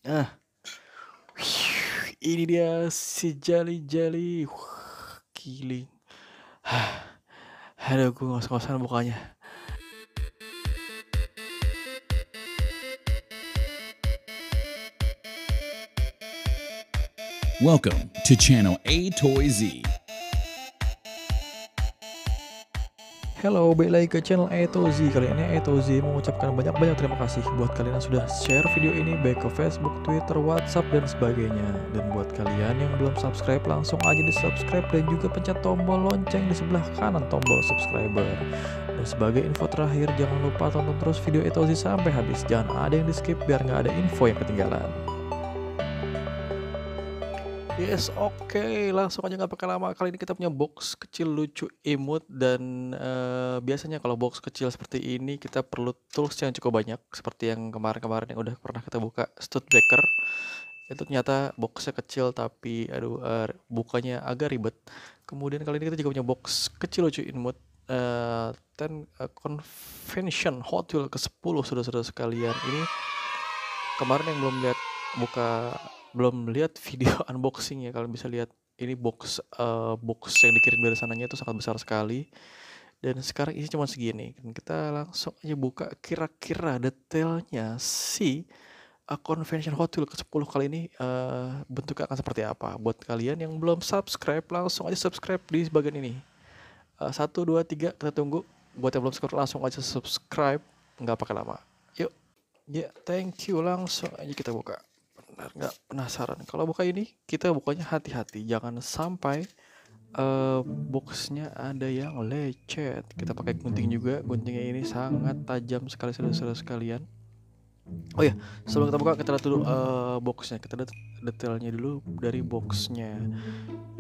Ah, ini dia si Jali-Jali. Giling. Aduh, gue ngos-ngosan mukanya. Welcome to channel A Toy Z. Halo, balik lagi ke channel Etozi. Kali ini Etozi mengucapkan banyak-banyak terima kasih buat kalian yang sudah share video ini baik ke Facebook, Twitter, WhatsApp, dan sebagainya. Dan buat kalian yang belum subscribe, langsung aja di subscribe dan juga pencet tombol lonceng di sebelah kanan tombol subscriber. Dan sebagai info terakhir, jangan lupa tonton terus video Etozi sampai habis. Jangan ada yang di skip biar nggak ada info yang ketinggalan. Yes, oke. Langsung aja nggak pakai lama. Kali ini kita punya box kecil lucu imut dan biasanya kalau box kecil seperti ini kita perlu tools yang cukup banyak seperti yang kemarin-kemarin yang udah pernah kita buka Studbreaker. Itu ternyata boxnya kecil tapi bukanya agak ribet. Kemudian kali ini kita juga punya box kecil lucu imut 10 Convention Hot Wheels ke-10 saudara-saudara sekalian. Ini kemarin yang belum lihat video unboxing ya, kalian bisa lihat ini box yang dikirim dari sananya itu sangat besar sekali dan sekarang isi cuma segini. Dan kita langsung aja buka kira-kira detailnya si Convention Hot Wheels ke-10 kali ini bentuknya akan seperti apa. Buat kalian yang belum subscribe, langsung aja subscribe di bagian ini. 1, 2, 3 kita tunggu. Buat yang belum subscribe langsung aja subscribe, nggak pakai lama. Yuk. Ya, thank you. Langsung aja kita buka. Benar nggak penasaran? Kalau buka ini, kita bukanya hati-hati. Jangan sampai boxnya ada yang lecet. Kita pakai gunting juga. Guntingnya ini sangat tajam sekali saudara-saudara sekalian. Oh ya, sebelum kita buka, kita lihat dulu boxnya. Kita lihat detailnya dulu dari boxnya.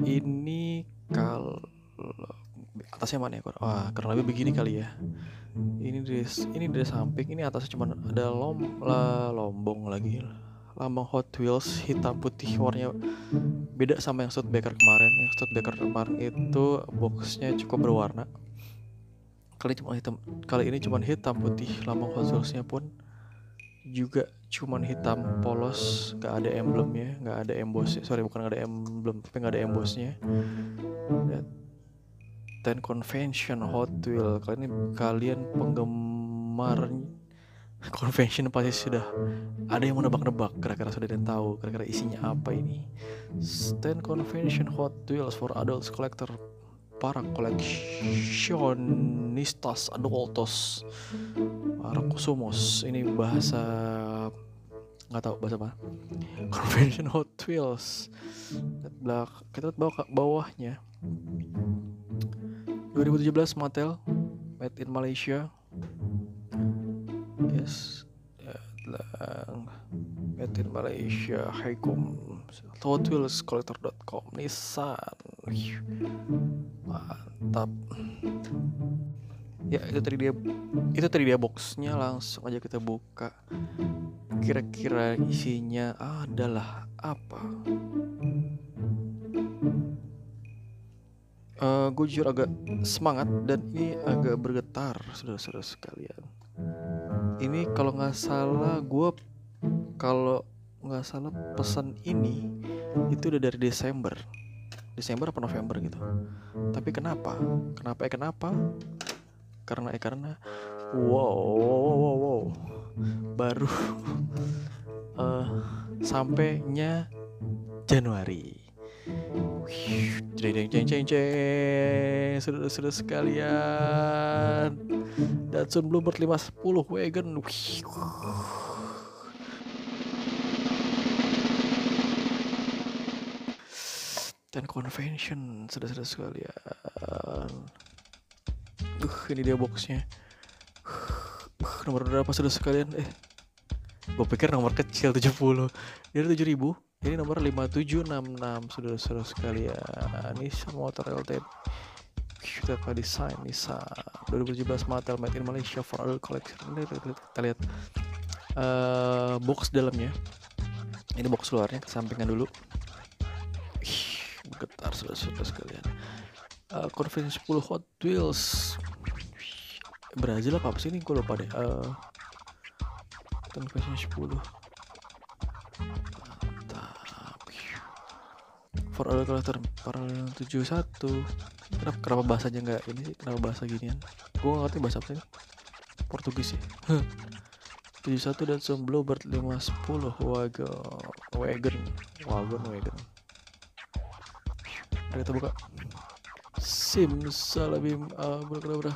Ini kalau atasnya mana ya? Wah, kurang lebih begini kali ya. Ini dari samping, ini atasnya cuma ada lombong lagi, lambang Hot Wheels hitam putih, warnanya beda sama yang Studebaker kemarin. Yang Studebaker kemarin itu boxnya cukup berwarna. Kali ini cuma hitam putih. Lambang Hot Wheelsnya pun juga cuma hitam polos, nggak ada emblemnya, nggak ada embossnya. Sorry, bukan nggak ada emblem, tapi nggak ada embossnya. 10 Convention Hot Wheels. Kalian penggemar Convention pasti sudah ada yang menebak-nebak. Kira-kira sudah ada yang tahu kira-kira isinya apa ini. 10 Convention Hot Wheels for Adults Collector, para koleksionistas adultos, para kusumos. Ini bahasa nggak tahu bahasa apa. Convention Hot Wheels. Kita lihat bawahnya. 2017 Mattel, made in Malaysia. Yes, made in Malaysia. Haikum, Hot Wheels Collector.com, Nissan. Mantap. Ya, itu tadi dia boxnya. Langsung aja kita buka. Kira-kira isinya adalah apa? Gue jujur agak semangat dan ini agak bergetar, saudara-saudara sekalian. Ini kalau nggak salah pesan ini itu udah dari Desember apa November gitu. Tapi kenapa? Karena wow, baru sampainya Januari. Jeng, saudara-saudara sekalian, Datsun Bluebird 510 Wagon. 10 Convention, saudara-saudara sekalian. Ini dia boxnya. Nomor berapa saudara sekalian? Gue pikir nomor kecil 70. Ini 7.000. Ini nomor 5766, saudara-saudara sekalian. Nissan Motor LTD. Kita desain Nissan 2017 Mattel, made in Malaysia for adult collection. Kita lihat box dalamnya. Ini box luarnya, kesampingan dulu. Bergetar saudara-saudara sekalian. Convention 10 Hot Wheels Brazil apa sih ini, gue lupa deh. Convention 10 For all collector paralel 71. Kenapa bahasanya nggak ini sih? Kenapa bahasa ginian? Gue nggak ngerti bahasa apa sih? Portugis ya. 71 dan Bluebird 510 wagon. Mari kita buka. Simsalabim abracadabra.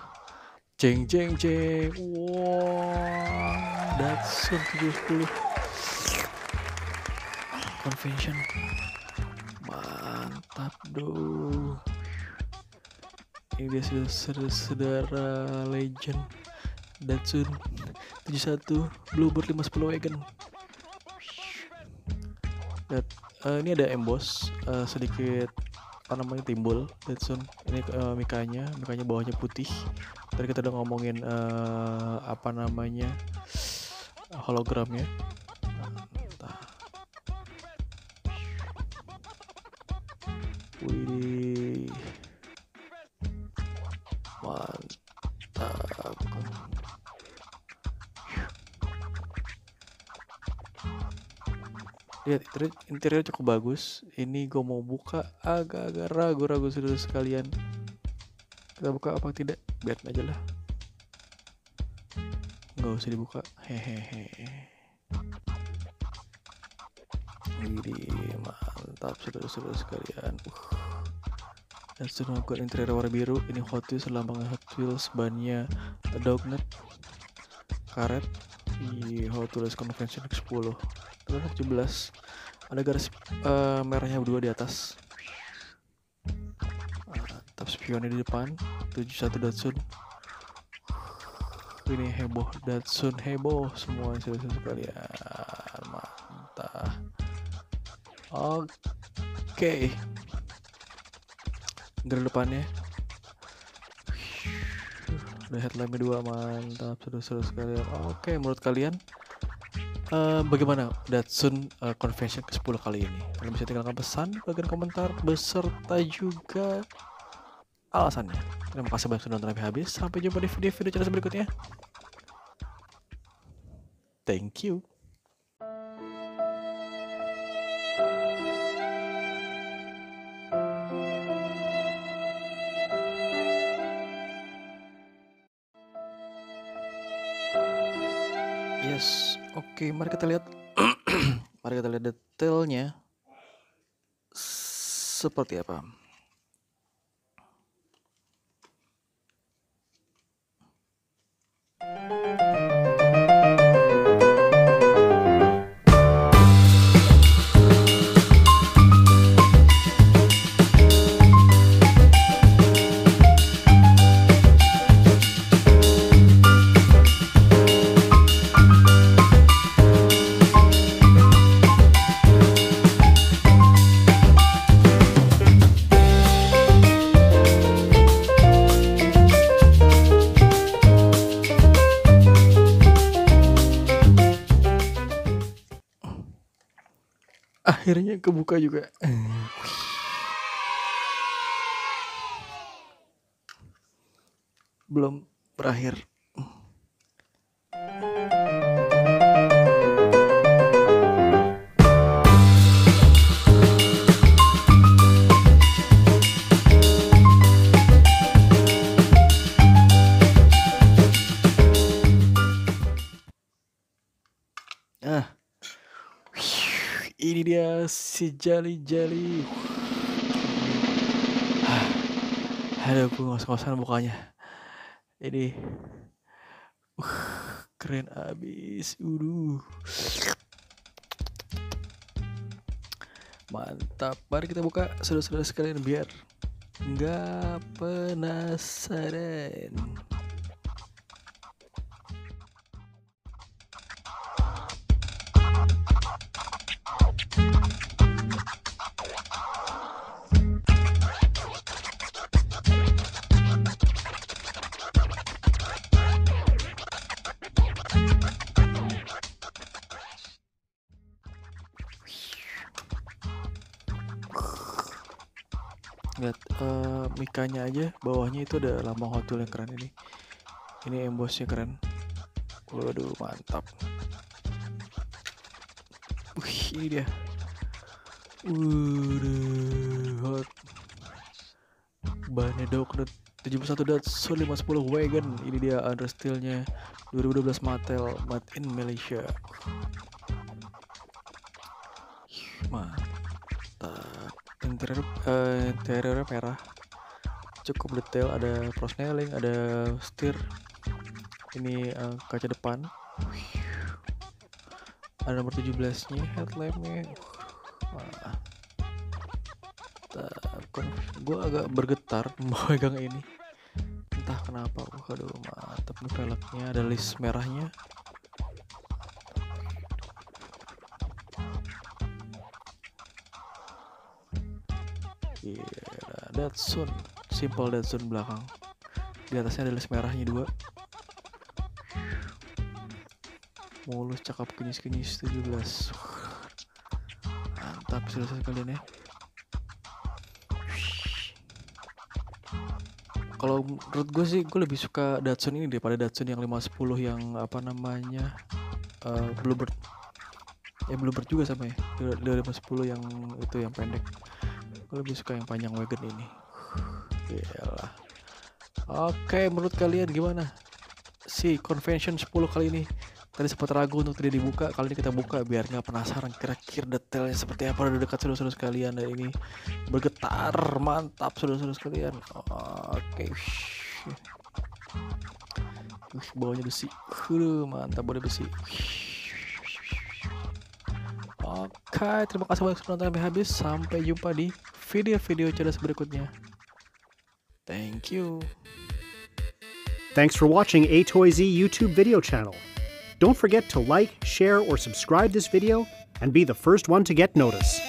Jeng. Wow, Datsun 70 convention. Mantap doh. Ini dia saudara legend Datsun 71 Bluebird 510 wagon. Ini ada emboss sedikit apa namanya timbul Datsun. Ini mikanya bawahnya putih. Tadi kita udah ngomongin apa namanya hologramnya. Wih, mantap. Lihat interior cukup bagus. Ini gue mau buka agak-agak ragu-ragu saudara sekalian. Kita buka apa tidak? Biarin aja lah. Nggak usah dibuka. Hehehe. Widih, mantap saudara-saudara sekalian. Dan sudah melakukan interior warna biru. Ini Hot Wheels, lambang Hot Wheels, bannya Doughnut, karet. Di Hot Wheels Convention X10 terus 17 ada garis merahnya berdua di atas. Mantap, spionnya di depan. 71 Datsun. Ini heboh, Datsun heboh semua saudara sekalian. Mantap. Oke. Grill depannya. Ada headlampnya 2, mantap saudara sekalian. Oke, menurut kalian bagaimana Datsun Convention ke-10 kali ini? Kalian bisa tinggalkan pesan di bagian komentar beserta juga alasannya. Terima kasih banyak sudah nonton sampai habis. Sampai jumpa di video-video channel berikutnya. Thank you. Yes, oke, mari kita lihat detailnya seperti apa. Akhirnya kebuka juga. Belum berakhir. Ini dia si jali-jali. Aduh, gue ngos-ngosan bukanya. Ini keren abis. Mantap. Mari kita buka saudara-saudara sekalian biar nggak penasaran. Lihat mikanya aja, bawahnya itu ada lambang Hot Wheels yang keren ini. Ini embossnya keren. Waduh, mantap. Ini dia. Hot. Bahannya Docknet 71 Datsun 510 Wagon. Ini dia under steel-nya 2012 Mattel, made in Malaysia. Mantap. Interiornya merah, cukup detail, ada prosnelling, ada setir. Ini kaca depan, ada nomor 17-nya, headlampnya. Gue agak bergetar memegang ini, entah kenapa. Aduh, mantap nih velgnya, ada list merahnya. Datsun, simple Datsun belakang. Di atasnya ada list merahnya 2. Mulus, cakep, kinyis 17. Mantap selesai kalian ya. Kalau menurut gue sih, gue lebih suka Datsun ini daripada Datsun yang 510 yang apa namanya Bluebird. Bluebird juga sama ya. 510 yang itu yang pendek. Gue lebih suka yang panjang wagon ini. Yalah. Oke, menurut kalian gimana si Convention 10 kali ini? Tadi sempat ragu untuk tidak dibuka, kali ini kita buka biar nggak penasaran kira-kira detailnya seperti apa. Udah dekat saudara-saudara sekalian, dan ini bergetar, mantap saudara-saudara sekalian. Oke, bawahnya besi, mantap, bawahnya besi. Oke, terima kasih banyak sudah nonton sampai habis. Sampai jumpa di video-video cerdas berikutnya. Thank you. Thanks for watching A Toy Z YouTube video channel. Don't forget to like, share, or subscribe this video and be the first one to get notice.